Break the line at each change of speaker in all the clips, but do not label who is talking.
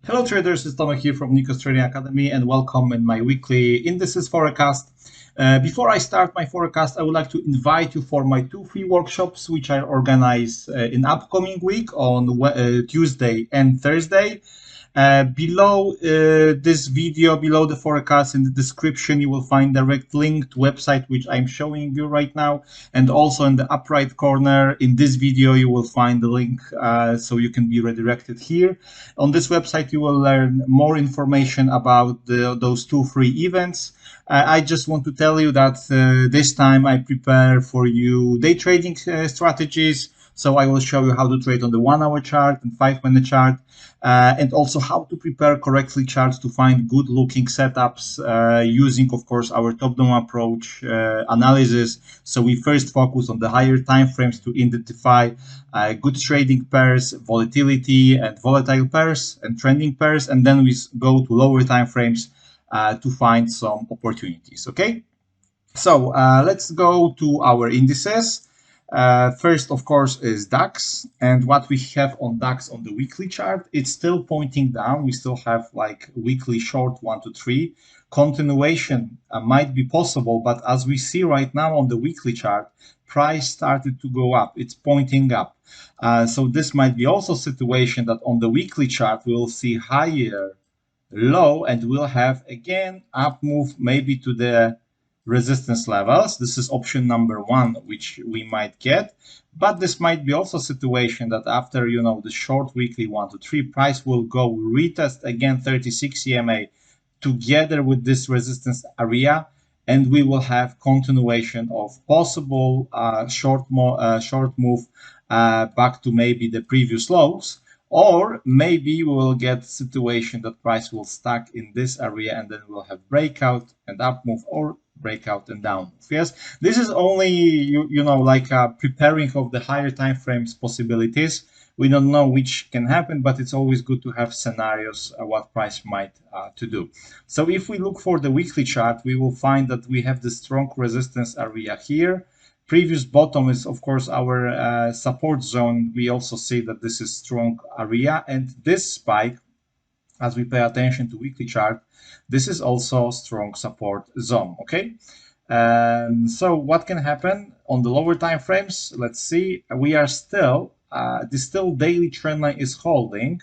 Hello traders, it's Tomek here from Nikos Trading Academy and welcome in my weekly indices forecast. Before I start my forecast, I would like to invite you for my two free workshops which I organize in upcoming week on Tuesday and Thursday. Below this video, below the forecast in the description, you will find direct link to website which I'm showing you right now. And also in the upper right corner in this video, you will find the link so you can be redirected here. On this website, you will learn more information about those two free events. I just want to tell you that this time I prepare for you day trading strategies. So I will show you how to trade on the 1 hour chart and 5-minute chart, and also how to prepare correctly charts to find good looking setups using, of course, our top-down approach analysis. So we first focus on the higher time frames to identify good trading pairs, volatility and volatile pairs and trending pairs, and then we go to lower time frames to find some opportunities. Okay, so let's go to our indices. First, of course, is DAX, and what we have on DAX on the weekly chart, it's still pointing down. We still have like weekly short 1 to 3. Continuation might be possible, but as we see right now on the weekly chart, price started to go up. It's pointing up. So this might be also a situation that on the weekly chart, we'll see higher low and we'll have again up move maybe to the resistance levels. This is option number one, which we might get, but this might be also a situation that after, you know, the short weekly 1 to 3, price will go retest again 36 EMA together with this resistance area, and we will have continuation of possible short move back to maybe the previous lows. Or maybe we will get a situation that price will stack in this area and then we'll have breakout and up move, or breakout and down move. Yes, this is only, you know, like preparing of the higher time frames possibilities. We don't know which can happen, but it's always good to have scenarios what price might to do. So if we look for the weekly chart, we will find that we have the strong resistance area here. Previous bottom is, of course, our support zone. We also see that this is strong area, and this spike, as we pay attention to weekly chart, this is also strong support zone. Okay, so what can happen on the lower time frames? Let's see. We are still this still daily trend line is holding.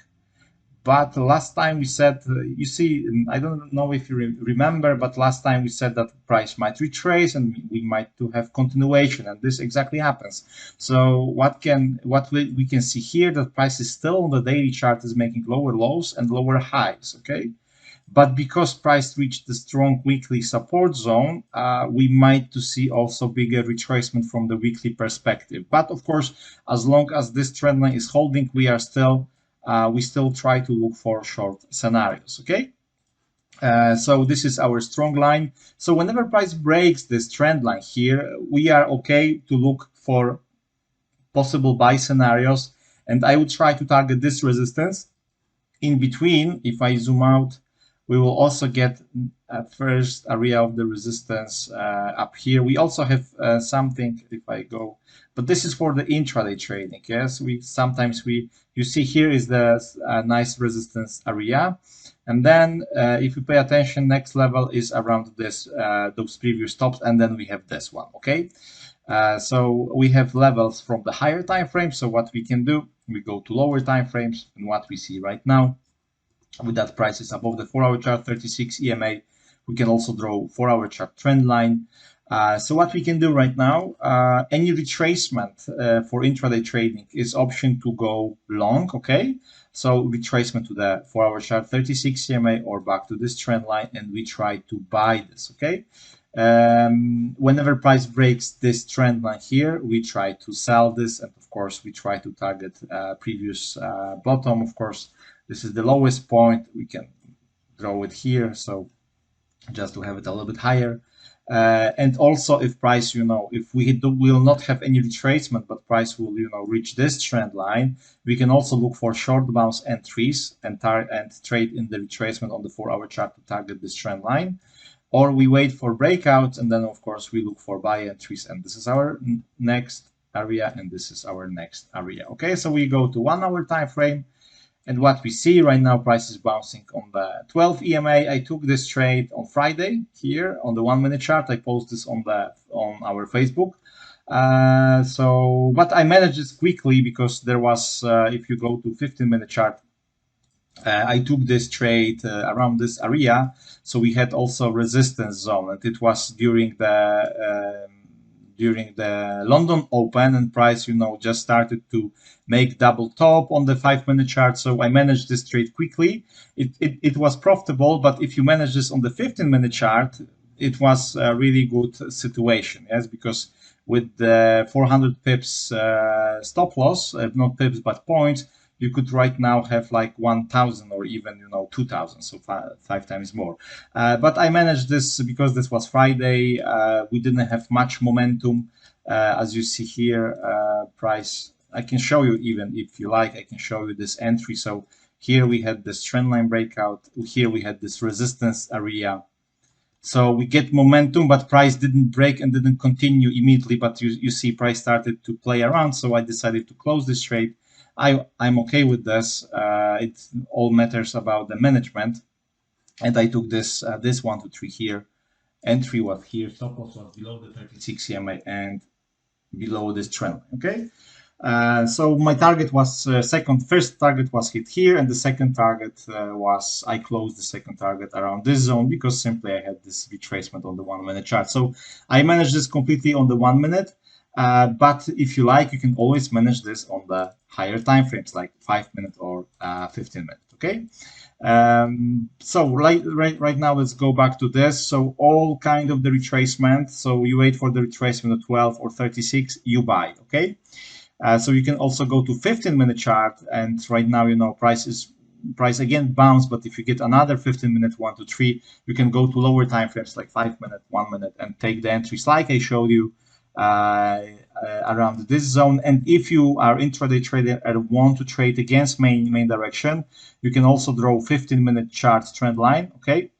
But last time we said, you see, I don't know if you remember, but last time we said that price might retrace and we might to have continuation, and this exactly happens. So what we can see here, that price is still on the daily chart is making lower lows and lower highs. Okay, but because price reached the strong weekly support zone, we might to see also bigger retracement from the weekly perspective. But of course, as long as this trend line is holding, we still try to look for short scenarios. Okay, so this is our strong line. So whenever price breaks this trend line here, we are okay to look for possible buy scenarios, and I would try to target this resistance. In between, if I zoom out, we will also get a first area of the resistance up here. We also have something, if I go, but this is for the intraday trading. Yes, you see here is the nice resistance area, and then if you pay attention, next level is around this those previous tops, and then we have this one. Okay, so we have levels from the higher time frame. So what we can do, we go to lower time frames, and what we see right now, with that price is above the 4-hour chart, 36 EMA. We can also draw 4-hour chart trend line. So what we can do right now, any retracement for intraday trading is option to go long. Okay, so retracement to the 4-hour chart, 36 EMA, or back to this trend line, and we try to buy this. Okay, whenever price breaks this trend line here, we try to sell this, and of course we try to target previous bottom. Of course, this is the lowest point. We can draw it here, so just to have it a little bit higher. And also, if price, you know, if we will not have any retracement, but price will, you know, reach this trend line, we can also look for short bounce entries and trade in the retracement on the 4-hour chart to target this trend line. Or we wait for breakouts, and then of course we look for buy entries, and this is our next area, and this is our next area. Okay, so we go to 1-hour time frame, And what we see right now, price is bouncing on the 12 EMA. I took this trade on Friday here on the 1 minute chart. I post this on our Facebook. But I managed this quickly because there was, if you go to 15-minute chart, I took this trade around this area. So we had also resistance zone, and it was during the London Open, and price, just started to make double top on the 5-minute chart. So I managed this trade quickly. It was profitable, but if you manage this on the 15-minute chart, it was a really good situation, yes, because with the 400 pips stop loss, not pips but points, you could right now have like 1,000 or even 2,000, so five times more. But I managed this because this was Friday. We didn't have much momentum, as you see here. Price, I can show you, even if you like, I can show you this entry. So here we had this trend line breakout. Here we had this resistance area. So we get momentum, but price didn't break and didn't continue immediately. But you see price started to play around. So I decided to close this trade. I'm okay with this. It all matters about the management. And I took this 1, 2, 3 here. Entry was here. Stop loss was below the 36 EMA and below this trend. Okay. So my target was first target was hit here, and the second target was I closed the second target around this zone because simply I had this retracement on the 1 minute chart. So I managed this completely on the 1 minute. But if you like, you can always manage this on the higher time frames, like 5 minutes or 15 minutes. Okay. So right now, let's go back to this. So all kind of the retracement. So you wait for the retracement of 12 or 36, you buy. Okay. So you can also go to 15-minute chart, and right now, price again bounce. But if you get another 15-minute 1 to 3, you can go to lower time frames like 5 minutes, 1 minute, and take the entries like I showed you around this zone. And if you are intraday trader and want to trade against main direction, you can also draw 15-minute chart trend line. Okay,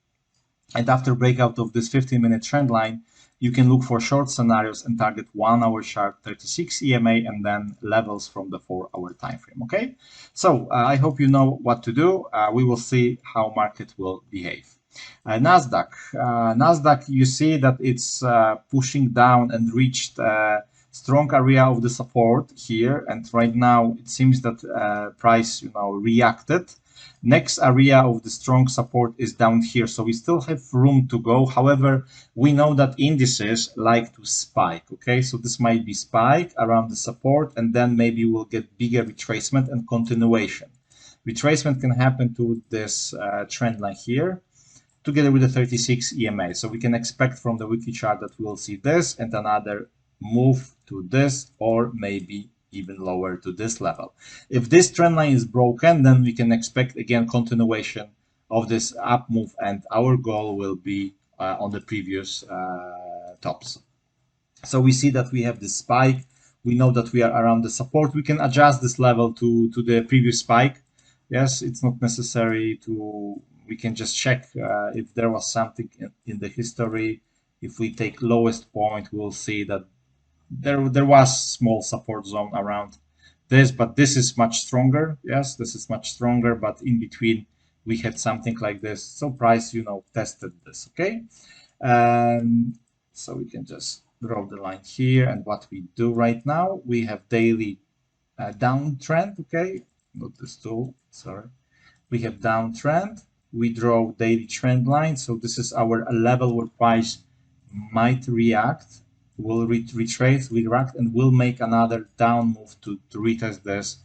and after breakout of this 15-minute trend line, you can look for short scenarios and target 1 hour chart 36 EMA and then levels from the 4-hour time frame. Okay, so I hope you know what to do. We will see how market will behave. NASDAQ, you see that it's pushing down and reached a strong area of the support here, and right now it seems that price reacted. Next area of the strong support is down here, so we still have room to go. However, we know that indices like to spike. Okay, so this might be spike around the support, and then maybe we'll get bigger retracement and continuation. Retracement can happen to this trend line here together with the 36 EMA. So we can expect from the weekly chart that we'll see this and another move to this, or maybe even lower to this level. If this trend line is broken, then we can expect again continuation of this up move, and our goal will be on the previous tops. So we see that we have this spike. We know that we are around the support. We can adjust this level to the previous spike. Yes, it's not necessary to, we can just check if there was something in the history. If we take lowest point, we'll see that there was small support zone around this, but this is much stronger. Yes, this is much stronger, but in between we had something like this. So price, tested this. Okay, so we can just draw the line here, and what we do right now, we have daily downtrend. Okay, not this tool, sorry. We have downtrend. We draw daily trend line. So this is our level where price might react, will retrace, react, and will make another down move to retest this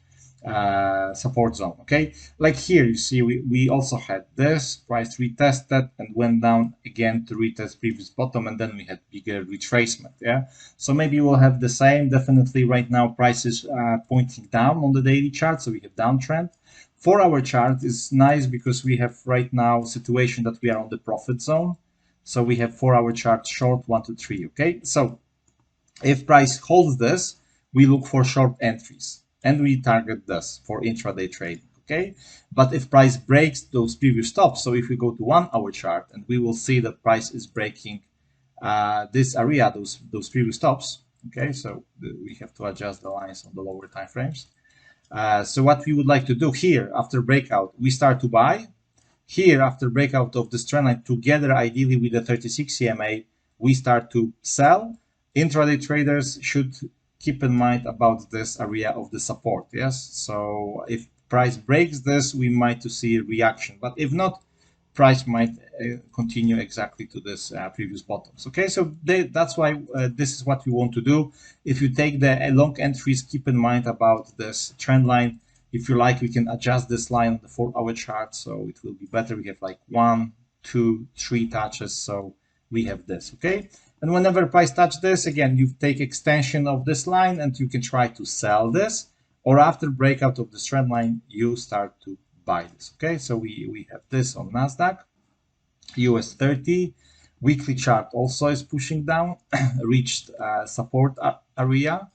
support zone. Okay, like here you see we also had this price retested and went down again to retest previous bottom, and then we had bigger retracement. Yeah, so maybe we'll have the same. Definitely right now price is pointing down on the daily chart, so we have downtrend. 4-hour chart is nice because we have right now situation that we are on the profit zone. So we have 4-hour chart short 1 to 3. Okay, so if price holds this, we look for short entries and we target this for intraday trading. Okay, but if price breaks those previous tops, so if we go to 1-hour chart, and we will see that price is breaking this area, those previous tops. Okay, so we have to adjust the lines on the lower time frames. So what we would like to do here after breakout, we start to buy. Here after breakout of this trend line, together ideally with the 36 EMA, we start to sell. Intraday traders should keep in mind about this area of the support. Yes, so if price breaks this, we might to see a reaction, but if not, price might continue exactly to this previous bottoms. Okay, so that's why this is what we want to do. If you take the long entries, keep in mind about this trend line. If you like, we can adjust this line on the 4-hour chart, so it will be better. We have like 1, 2, 3 touches, so we have this. Okay, and whenever price touch this, again, you take extension of this line and you can try to sell this, or after breakout of this trend line, you start to buy this. Okay, so we have this on NASDAQ, US 30. Weekly chart also is pushing down, reached support area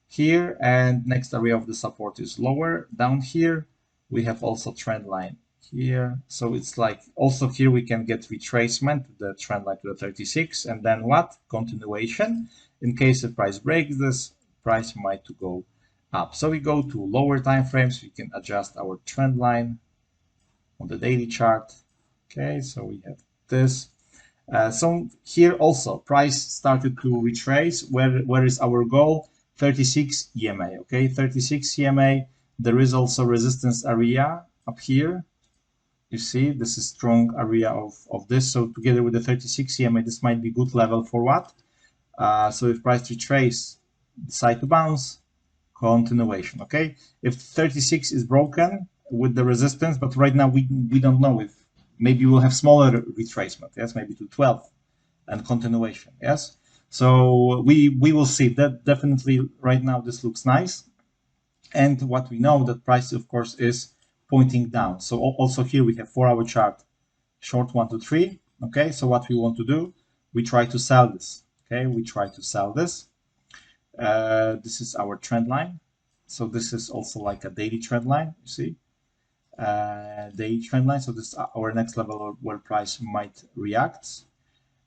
here, and next area of the support is lower down here. We have also trend line here, so it's like also here we can get retracement, the trend line to the 36, and then what? Continuation. In case the price breaks this, price might to go up. So we go to lower time frames, we can adjust our trend line on the daily chart. Okay, so we have this. So here also price started to retrace. Where is our goal? 36 EMA. Okay, 36 EMA. There is also resistance area up here. You see, this is strong area of this. So together with the 36 EMA, this might be good level for what? So if price retrace, decide to bounce, continuation. Okay, if 36 is broken with the resistance, but right now we don't know if maybe we'll have smaller retracement. Yes, maybe to 12 and continuation. Yes, so we will see that. Definitely right now this looks nice, and what we know that price of course is pointing down. So also here we have 4-hour chart, short 1 to 3. Okay, so what we want to do, we try to sell this. Okay, we try to sell this. This is our trend line. So this is also like a daily trend line, you see, daily trend line. So this is our next level where price might react.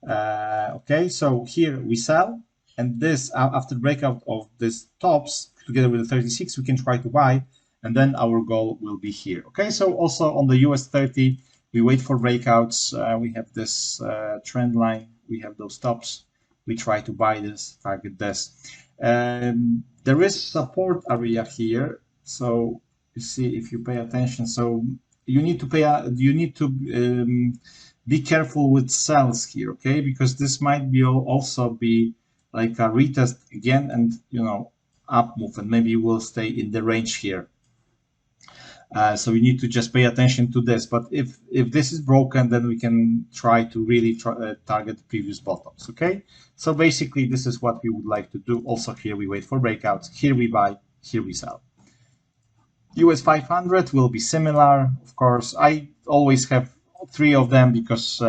Okay, so here we sell, and this after breakout of this tops together with the 36, we can try to buy, and then our goal will be here. Okay, so also on the US 30, we wait for breakouts. We have this trend line, we have those tops. We try to buy this, target this. There is support area here, so you see if you pay attention. So you need to be careful with sells here, okay? Because this might be also be like a retest again, and up move, and maybe we'll stay in the range here. So we need to just pay attention to this. But if this is broken, then we can try to really target the previous bottoms. Okay. So basically, this is what we would like to do. Also here we wait for breakouts. Here we buy. Here we sell. US 500 will be similar. Of course, I always have 3 of them because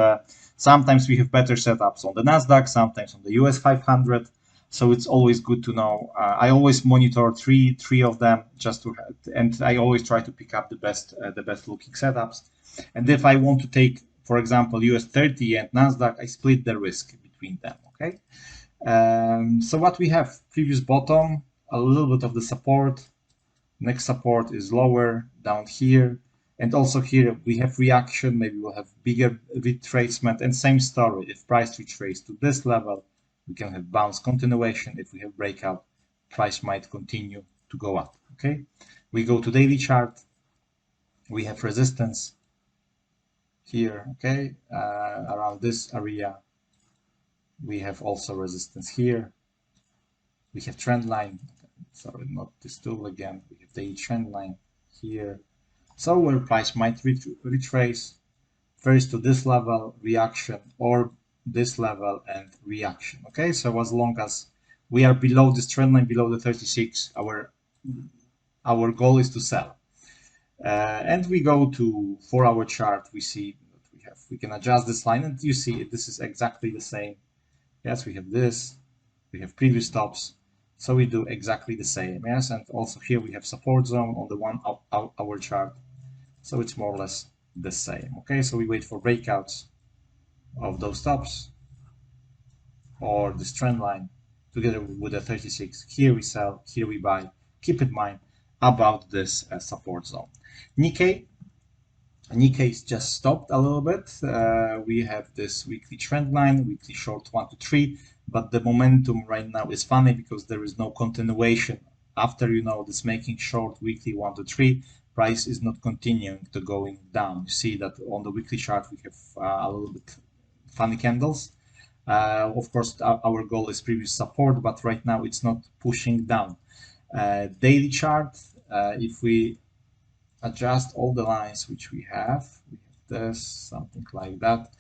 sometimes we have better setups on the NASDAQ, sometimes on the US 500. So it's always good to know. I always monitor three of them just to have, and I always try to pick up the best looking setups. And if I want to take, for example, US 30 and NASDAQ, I split the risk between them. Okay. So what we have, previous bottom, a little bit of the support. Next support is lower down here, and also here we have reaction. Maybe we'll have bigger retracement, and same story. If price retrace to this level, we can have bounce continuation. If we have breakout, price might continue to go up. Okay, we go to daily chart. We have resistance here. Okay, around this area. We have also resistance here. We have trend line. Sorry, not this tool again. We have the trend line here. So where price might retrace first to this level, reaction, or this level and reaction. Okay, so as long as we are below this trend line, below the 36, our goal is to sell. And we go to 4-hour chart. We see that we can adjust this line, and you see this is exactly the same. Yes, we have this. We have previous tops. So we do exactly the same, yes, and also here we have support zone on the 1-hour chart. So it's more or less the same. Okay, so we wait for breakouts of those tops or this trend line together with the 36. Here we sell, here we buy. Keep in mind, about this support zone. Nikkei is just stopped a little bit. We have this weekly trend line, weekly short 1 to 3, but the momentum right now is funny because there is no continuation. After, you know, this making short weekly 1 to 3, price is not continuing to going down. You see that on the weekly chart we have a little bit funny candles. Of course, our goal is previous support, but right now it's not pushing down. Daily chart, if we adjust all the lines which we have this, something like that,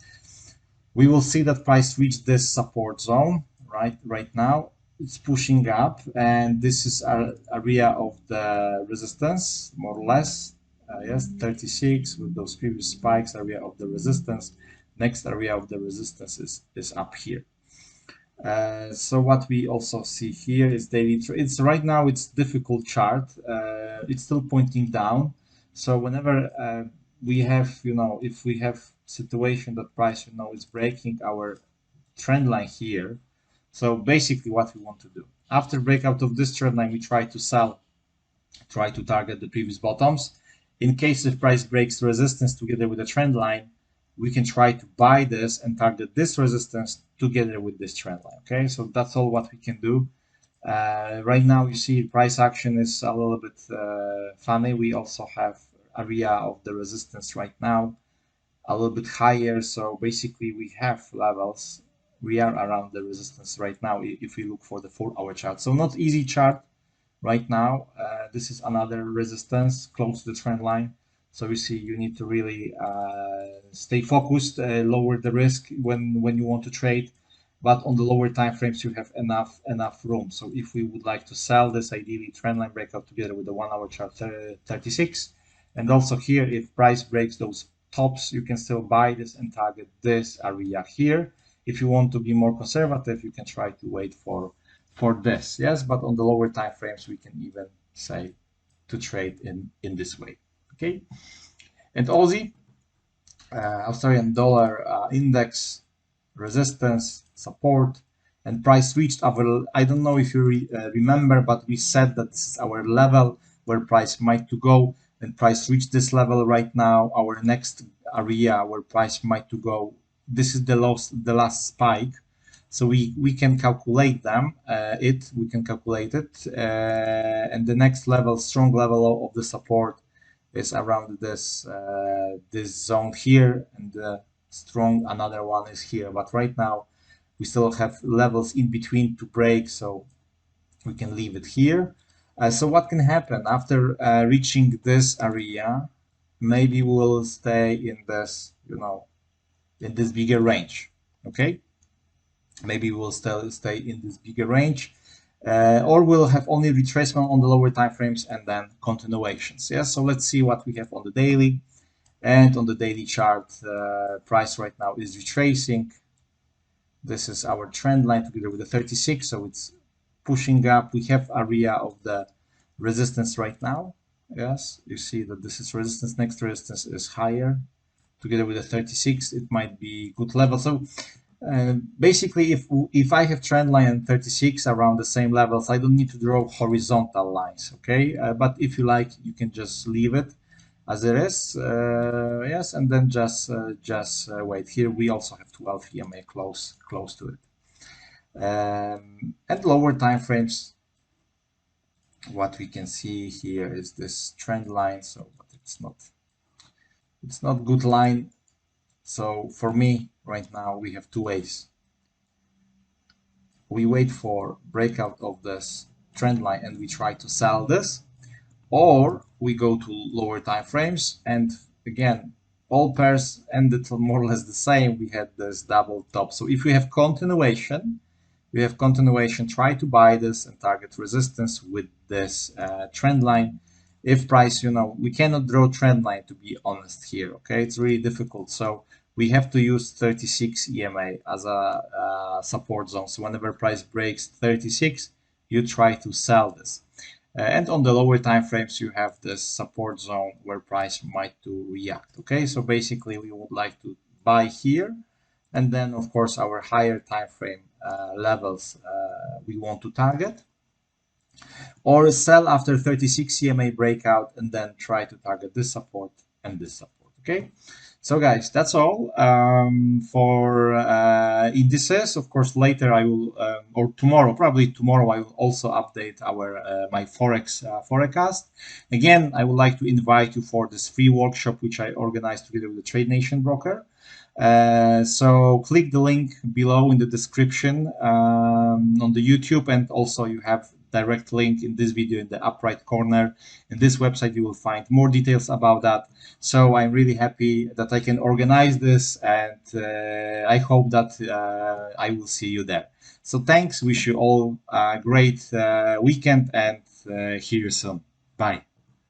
we will see that price reached this support zone right now. It's pushing up, and this is our area of the resistance, more or less. Yes, 36 with those previous spikes, area of the resistance. Next area of the resistance is up here. So what we also see here is daily. It's right now it's difficult chart. It's still pointing down. So whenever we have, you know, if we have situation that price, you know, is breaking our trend line here. So basically what we want to do after breakout of this trend line, we try to sell, try to target the previous bottoms. In case if price breaks resistance together with the trend line, we can try to buy this and target this resistance together with this trend line. Okay, so that's all what we can do. Right now you see price action is a little bit funny. We also have area of the resistance right now a little bit higher, so basically we have levels. We are around the resistance right now if we look for the 4-hour chart. So not easy chart right now. This is another resistance close to the trend line. So you see you need to really stay focused, lower the risk when you want to trade. But on the lower time frames, you have enough room. So if we would like to sell this, ideally trend line breakout together with the 1-hour chart 36. And also here, if price breaks those tops, you can still buy this and target this area here. If you want to be more conservative, you can try to wait for this. Yes, but on the lower time frames, we can even say to trade in this way. Okay, and Aussie, Australian dollar index, resistance, support, and price reached our, I don't know if you remember, but we said that this is our level where price might to go. And price reached this level right now, our next area where price might to go, this is the last spike. So we can calculate them, we can calculate it, and the next level, strong level of the support is around this this zone here, and the strong another one is here. But right now we still have levels in between to break, so we can leave it here. So what can happen after reaching this area? Maybe we'll stay in this, you know, in this bigger range. Okay, maybe we'll still stay in this bigger range, or we'll have only retracement on the lower time frames and then continuations. Yeah, so let's see what we have on the daily. And on the daily chart, price right now is retracing. This is our trend line together with the 36, so it's pushing up. We have area of the resistance right now. Yes, you see that this is resistance. Next resistance is higher. Together with the 36, it might be good level. So basically, if I have trend line and 36 around the same levels, I don't need to draw horizontal lines. Okay, but if you like, you can just leave it as it is. Yes, and then just wait. Here we also have 12 EMA close to it. At lower time frames, what we can see here is this trend line. So, but it's not good line. So for me right now, we have two ways. We wait for breakout of this trend line and we try to sell this, or we go to lower time frames, and again, all pairs ended more or less the same. We had this double top. So if we have continuation, try to buy this and target resistance with this trend line. If price, you know, we cannot draw trend line, to be honest here. Okay, it's really difficult. So we have to use 36 EMA as a support zone. So whenever price breaks 36, you try to sell this. And on the lower time frames, you have this support zone where price might to react. Okay, so basically we would like to buy here, and then of course our higher time frame levels we want to target. or sell after 36 CMA breakout and then try to target this support and this support. Okay, so guys, that's all for indices. Of course, later I will, or tomorrow, probably tomorrow, I will also update our my forex forecast. Again, I would like to invite you for this free workshop which I organized together with the Trade Nation broker. So click the link below in the description on the YouTube, and also you have direct link in this video in the upper right corner. In this website you will find more details about that. So I'm really happy that I can organize this, and I hope that I will see you there. So thanks, wish you all a great weekend, and hear you soon. Bye.